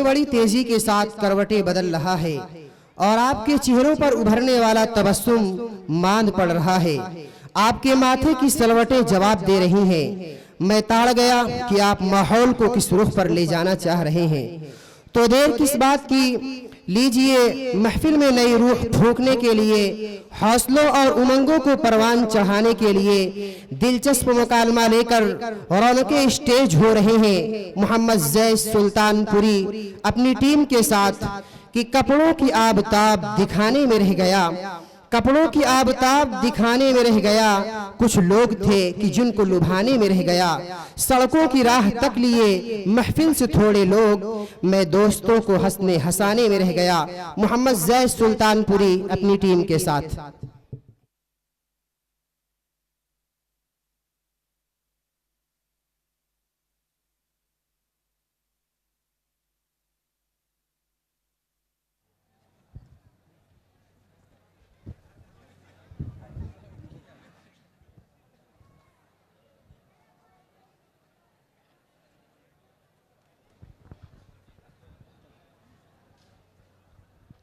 बड़ी तेजी के साथ करवटें बदल रहा है और आपके चेहरों पर उभरने वाला तबस्सुम मांद पड़ रहा है। आपके माथे की सलवटें जवाब दे रही हैं। मैं ताड़ गया कि आप माहौल को किस रुख पर ले जाना चाह रहे हैं। तो देर किस बात की, लीजिए महफिल में नई रूह फूंकने के लिए, हौसलों और उमंगों को परवान चढ़ाने के लिए दिलचस्प मुकालमा लेकर रौनके स्टेज हो रहे हैं मोहम्मद जैद सुल्तानपुरी अपनी टीम के साथ कि कपड़ों की आबताब दिखाने में रह गया, कपड़ों की आबताब दिखाने में रह गया। कुछ लोग थे कि जिनको लुभाने में रह गया, सड़कों की राह तक लिए महफिल से थोड़े लोग, मैं दोस्तों को हंसने हंसाने में रह गया। मोहम्मद जैद सुल्तानपुरी अपनी टीम के साथ।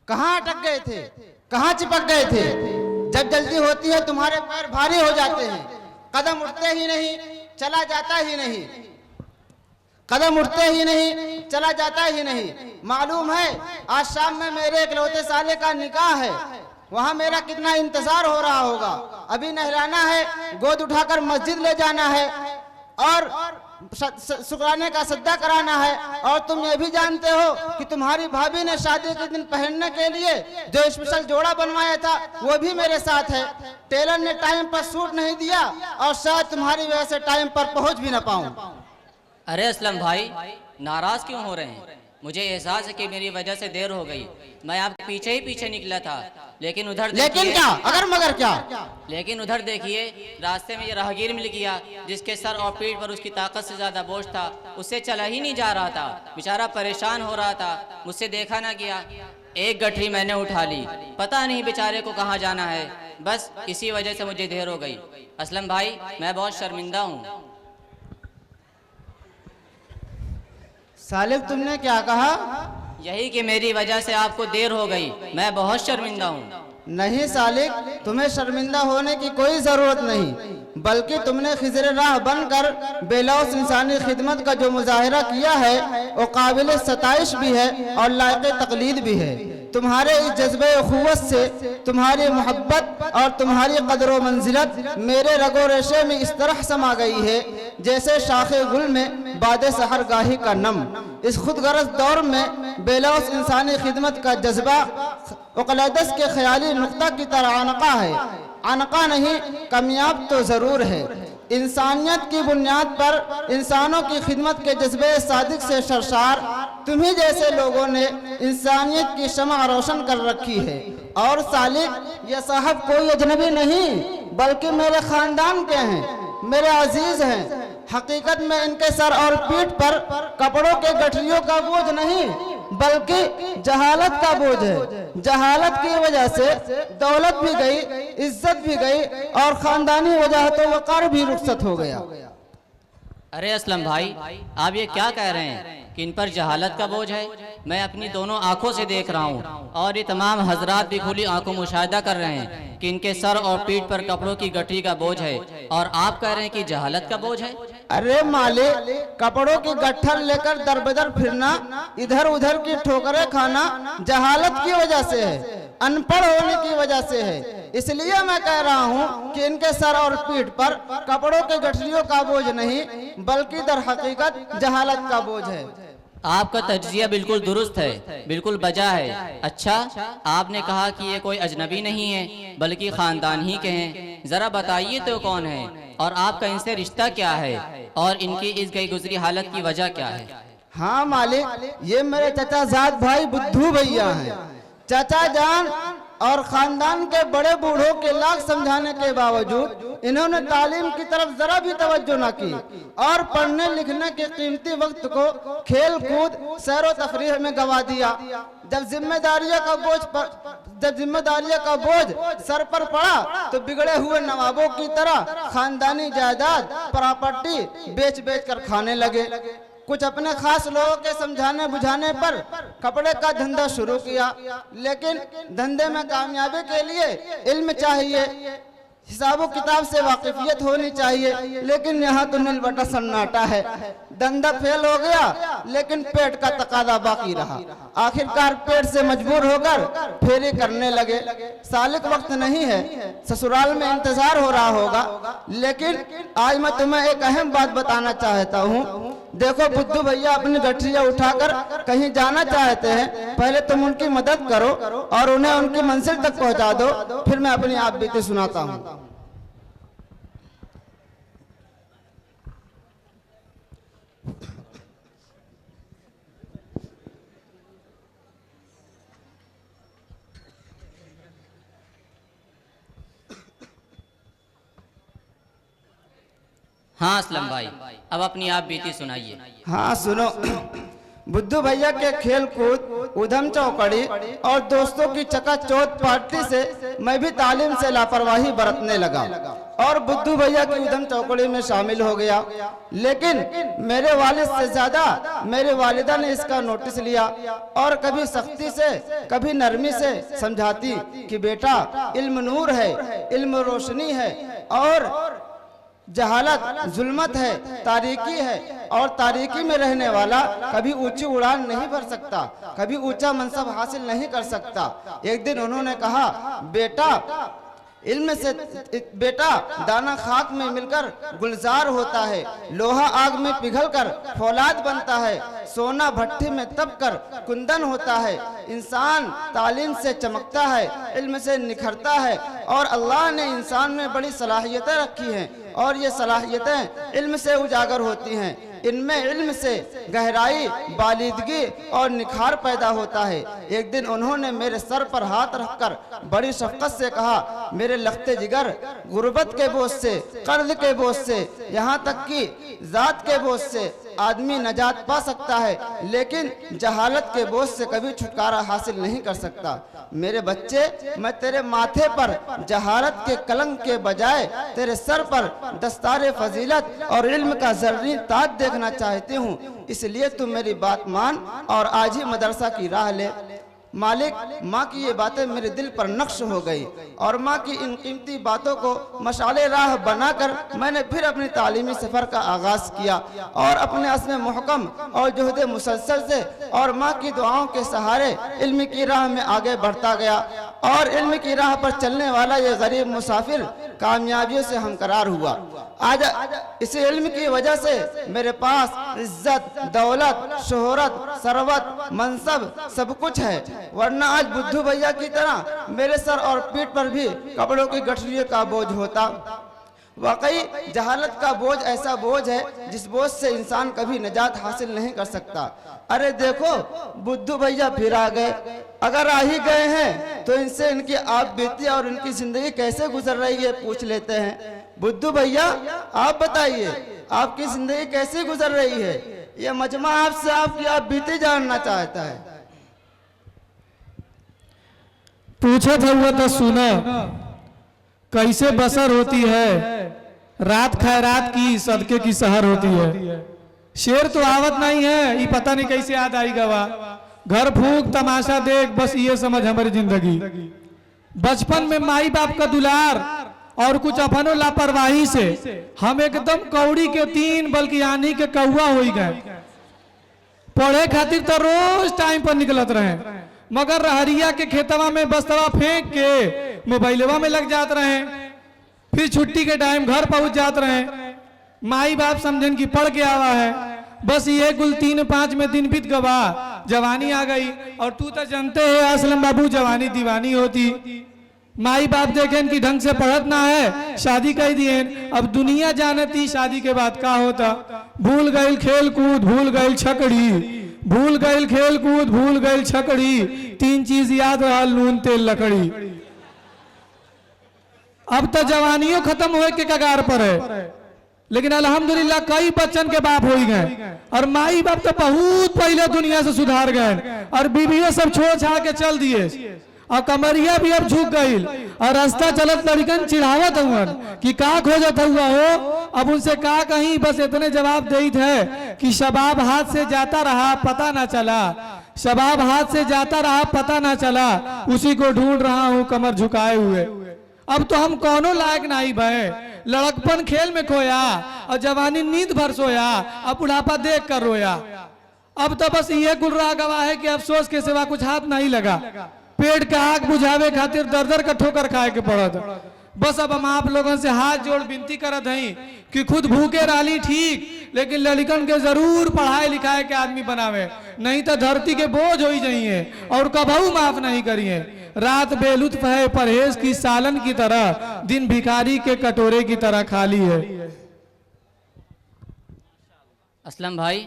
कहाँ अटक गए थे, कहाँ चिपक गए थे? जब जल्दी होती है तुम्हारे पैर भारी हो जाते हैं, कदम उठते ही नहीं, चला जाता ही नहीं, कदम उठते ही नहीं, चला जाता ही नहीं। मालूम है आज शाम में मेरे इकलौते साले का निकाह है, वहाँ मेरा कितना इंतजार हो रहा होगा। अभी नहलाना है, गोद उठाकर मस्जिद ले जाना है और शुक्राने का सद्दा कराना है। और तुम ये भी जानते हो कि तुम्हारी भाभी ने शादी के दिन पहनने के लिए जो स्पेशल जोड़ा बनवाया था वो भी मेरे साथ है। टेलर ने टाइम पर सूट नहीं दिया और शायद तुम्हारी वजह से टाइम पर पहुंच भी ना पाऊं। अरे असलम भाई, नाराज क्यों हो रहे हैं? मुझे एहसास है कि मेरी वजह से देर हो गई। मैं आपके पीछे ही पीछे निकला था, लेकिन उधर लेकिन क्या, अगर मगर क्या? लेकिन उधर देखिए, रास्ते में ये राहगीर मिल गया जिसके सर और पीठ पर उसकी ताकत से ज्यादा बोझ था। उससे चला ही नहीं जा रहा था, बेचारा परेशान हो रहा था। मुझसे देखा ना गया, एक गठरी मैंने उठा ली। पता नहीं बेचारे को कहाँ जाना है, बस इसी वजह से मुझे देर हो गई। असलम भाई, मैं बहुत शर्मिंदा हूँ। सालिब, तुमने क्या कहा? यही कि मेरी वजह से आपको देर हो गई, मैं बहुत शर्मिंदा हूँ। नहीं सालिक, तुम्हें शर्मिंदा होने की कोई जरूरत नहीं, बल्कि तुमने खिजर राह बनकर बेलौस इंसानी खिदमत का जो मुजाहिरा किया है वो काबिल सताइश भी है और लायक तकलीद भी है। तुम्हारे इस जज्बे अखुवत से तुम्हारी मोहब्बत और तुम्हारी कदर मंजिलत मेरे रगो रेशे में इस तरह समा गई है जैसे शाखे गुल में बाद सहर गाही का नम। इस खुदगरज दौर में बेलौस इंसानी खिदमत का जज्बा उकलदस के ख्याली नुक्ता की तरह अनका है। अनका नहीं, कामयाब तो जरूर है। इंसानियत की बुनियाद पर इंसानों की खिदमत के जज्बे सादिक से सरशार तुम्ही जैसे लोगों ने इंसानियत की शमा रोशन कर रखी है। और सालिक, ये साहब कोई अजनबी नहीं बल्कि मेरे खानदान के हैं, मेरे अजीज हैं। हकीकत में इनके सर और पीठ पर कपड़ों के गठरियों का बोझ नहीं बल्कि जहालत का बोझ है। जहालत की वजह से दौलत भी गई, इज्जत भी गई और खानदानी वजह वकार भी रुखसत हो गया। अरे असलम भाई, आप ये क्या कह रहे हैं कि इन पर जहालत का बोझ है? मैं अपनी दोनों आंखों से देख रहा हूँ और ये तमाम हजरात भी खुली आंखों मुशाहिदा कर रहे हैं कि इनके सर और पीठ पर कपड़ों की गठरी का बोझ है, और आप कह रहे हैं कि जहालत का बोझ है। अरे मालिक, कपड़ों की गट्ठर लेकर दर बदर फिरना, इधर उधर की ठोकरें खाना जहालत की वजह से है, अनपढ़ होने की वजह से है। इसलिए मैं कह रहा हूँ कि इनके सर और पीठ पर कपड़ों के गठरियों का बोझ नहीं बल्कि दर हकीकत जहालत का बोझ है। आपका तज्जिया बिल्कुल दुरुस्त है, बिल्कुल बजा है। अच्छा, आपने कहा कि ये कोई अजनबी नहीं है बल्कि खानदान ही के हैं। जरा बताइए तो कौन है और आपका इनसे रिश्ता क्या है और इनकी इस गई गुजरी हालत की वजह क्या है? हाँ मालिक, ये मेरे चाचा जाद भाई बुद्धू भैया हैं। चाचा जान और खानदान के बड़े बूढ़ों के लाख समझाने के बावजूद इन्होंने तालीम की तरफ जरा भी तवज्जो न की और पढ़ने लिखने के कीमती वक्त को खेल कूद सैर तफरीह में गवा दिया। जब जिम्मेदारियों का बोझ सर पर पड़ा तो बिगड़े हुए नवाबों की तरह खानदानी जायदाद प्रॉपर्टी बेच बेच कर खाने लगे। कुछ अपने खास लोगों के समझाने बुझाने पर कपड़े का धंधा शुरू किया, लेकिन धंधे में कामयाबी के लिए इल्म चाहिए, हिसाबो किताब से वाकिफियत होनी चाहिए, लेकिन यहाँ तो नीलबटा सन्नाटा है। धंधा फेल हो गया, लेकिन पेट का तकादा बाकी रहा। आखिरकार पेट से मजबूर होकर फेरी करने लगे। सालिक वक्त नहीं है, ससुराल में इंतजार हो रहा होगा, लेकिन आज मैं तुम्हें एक अहम बात बताना चाहता हूँ। देखो बुद्धू भैया अपनी गठरिया उठाकर कहीं जाना चाहते हैं, पहले तुम उनकी मदद करो और उन्हें उनकी मंजिल तक पहुंचा दो, फिर मैं अपनी आप बीती सुनाता हूँ। हाँ असलम भाई, अब अपनी आप बीती सुनाइए। हाँ सुनो। बुद्धू भैया के खेल कूद, उधम चौकड़ी और दोस्तों की चकाचौंध पार्टी से मैं भी तालीम से लापरवाही बरतने लगा और बुद्धू भैया की उधम चौकड़ी में शामिल हो गया। लेकिन मेरे वालिद से ज्यादा मेरे वालिदा ने इसका नोटिस लिया और कभी सख्ती से कभी नरमी से समझाती कि बेटा इल्म नूर है, इल्म रोशनी है और जहालत जुल्मत है, तारीकी है, और तारीकी में रहने वाला कभी ऊंची उड़ान नहीं भर सकता, कभी ऊंचा मनसब हासिल नहीं कर सकता। एक दिन उन्होंने कहा, बेटा इल्म से बेटा दाना खाक में मिलकर गुलजार होता है, लोहा आग में पिघलकर फौलाद बनता है, सोना भट्टी में तप कर कुंदन होता है। इंसान तालीम से चमकता है, इल्म से निखरता है और अल्लाह ने इंसान में बड़ी सलाहियतें रखी हैं और ये सलाहियतें इल्म से उजागर होती हैं। इनमें इल्म से गहराई, बालिदगी और निखार पैदा होता है। एक दिन उन्होंने मेरे सर पर हाथ रखकर बड़ी शफकत से कहा, मेरे लख्ते जिगर, गुर्बत के बोझ से, कर्ज के बोझ से, यहाँ तक कि जात के बोझ से आदमी नजात पा सकता है, लेकिन जहालत के बोझ से कभी छुटकारा हासिल नहीं कर सकता। मेरे बच्चे, मैं तेरे माथे पर जहालत के कलंक के बजाय तेरे सर पर दस्तारे फजीलत और इल्म का जर्री ताज देखना चाहती हूँ, इसलिए तुम मेरी बात मान और आज ही मदरसा की राह ले। मालिक, माँ की ये बातें मेरे दिल पर नक्श हो गई और माँ की इन कीमती बातों को मशाले राह बनाकर मैंने फिर अपनी तालीमी सफ़र का आगाज़ किया और अपने अस्म मुहकम और जुहद मुसलसल से और माँ की दुआओं के सहारे इल्म की राह में आगे बढ़ता गया और इल्म की राह पर चलने वाला ये गरीब मुसाफिर कामयाबियों से हमकरार हुआ। आज इसी इल्म की वजह से मेरे पास इज्जत, दौलत, शोहरत, सरवत, मनसब सब कुछ है, वरना आज बुद्धू भैया की तरह मेरे सर और पीठ पर भी कपड़ों की गठरियों का बोझ होता। वाकई जहालत का बोझ ऐसा बोझ है जिस बोझ से इंसान कभी निजात हासिल नहीं कर सकता। अरे देखो, बुद्धू भैया फिर आ गए। अगर आ ही गए हैं तो इनसे इनकी आप बीती और इनकी जिंदगी कैसे गुजर रही है पूछ लेते हैं। बुद्धू भैया, आप बताइए, आपकी जिंदगी कैसे गुजर रही है? ये मजमा आपसे आपकी आप बीती जानना चाहता है। पूछे थे वो तो सुना, कैसे बसर होती है, रात खैरात की सदके की सहर होती है। शेर तो आवत नहीं है, ये पता नहीं कैसे याद आई गवा। घर फूक तमाशा देख, बस ये समझ हमारी जिंदगी। बचपन में माई बाप का दुलार और कुछ अपनो लापरवाही से हम एकदम कौड़ी के तीन बल्कि आनी के कौआ हो गए। पढ़े खातिर तो रोज टाइम पर निकलत रहे, मगर रहरिया के खेतवा में बस्तवा फेंक के मोबाइलवा में लग जात रहे। फिर छुट्टी के टाइम घर पहुंच जात रहे। माई बाप समझन की पढ़ के आवा है, बस ये कुल 3-5 में दिन बीत गवा, जवानी आ गई। और तू तो जानते है असलम बाबू, जवानी दीवानी होती। माई बाप देखें कि ढंग से पढ़त ना है, शादी कर दिए। अब दुनिया जानती शादी के बाद का होता। भूल गई खेल कूद, भूल गई छकड़ी, भूल गई खेल कूद, भूल गई छकड़ी, 3 चीज याद रहा, नून तेल लकड़ी। अब तो जवानियों खत्म हुए के कगार पर है, लेकिन अल्हम्दुलिल्लाह कई बच्चन के बाप हो गए और माई बाप तो बहुत पहले दुनिया से सुधार गए और बीवियों सब छोड़ छाड़ के चल दिए और कमरिया भी अब झुक गई। और रास्ता चलत लड़कन चिढ़ावत हुवन कि का खोजत हुआ हो। अब उनसे का कहीं, बस इतने जवाब देत है कि शबाब हाथ से जाता रहा पता ना चला, शबाब हाथ से जाता रहा पता ना चला, उसी को ढूंढ रहा हूं कमर झुकाए हुए। अब तो हम कौनो लायक नहीं भय, लड़कपन खेल में खोया और जवानी नींद भर सोया, अब बुढ़ापा देख कर रोया। अब तो बस ये कुल रहा गवाह है कि अफसोस के सिवा कुछ हाथ नहीं लगा। पेट का आग बुझावे खातिर दर दर का ठोकर खाए के पड़त। बस अब हम आप लोगों से हाथ जोड़ विनती करत हैं कि खुद भूखे रहली ठीक, लेकिन लड़कन के जरूर पढ़ाई लिखाए के आदमी बनावे, नहीं तो धरती के बोझ हो ही जाइए और कबहू माफ नहीं करिए। रात बेलुत्फ है परहेज की सालन की तरह, दिन भिखारी के कटोरे की तरह खाली है। असलम भाई,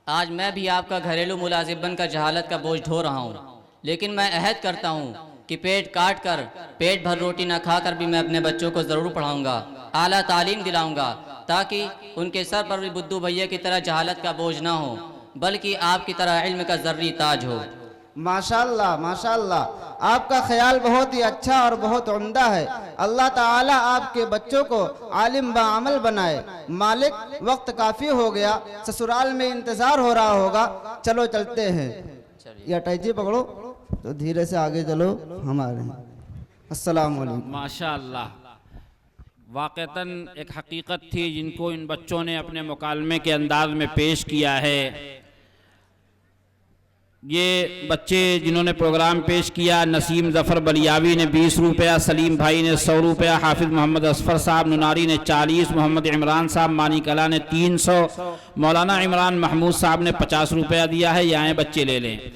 आज मैं भी आपका घरेलू मुलाजिम बनकर जहालत का बोझ ढो रहा हूँ, लेकिन मैं अहद करता हूँ कि पेट काट कर, पेट भर रोटी न खाकर भी मैं अपने बच्चों को ज़रूर पढ़ाऊँगा, आला तालीम दिलाऊँगा, ताकि उनके सर पर भी बुद्धू भैया की तरह जहालत का बोझ ना हो, बल्कि आपकी तरह इल्म का ज़र्री ताज हो। माशाल्लाह माशाल्लाह, आपका ख्याल बहुत ही अच्छा और बहुत उम्दा है। अल्लाह ताला आपके बच्चों को आलिम बाअमल बनाए। मालिक, वक्त काफ़ी हो गया, ससुराल में इंतज़ार हो रहा होगा, चलो चलते हैं। ये अटैची पकड़ो तो धीरे से आगे चलो, हमारे अस्सलाम वालेकुम। माशाअल्लाह, वाक़तन एक हकीकत थी जिनको इन बच्चों ने अपने मुकालमे के अंदाज में पेश किया है। ये बच्चे जिन्होंने प्रोग्राम पेश किया, नसीम ज़फ़र बलियावी ने 20 रुपया, सलीम भाई ने 100 रुपया, हाफिज़ मोहम्मद असफ़र साहब नुनारी ने 40, मोहम्मद इमरान साहब मानी कला ने 300, मौलाना इमरान महमूद साहब ने 50 रुपया दिया है। ये आए बच्चे ले लें।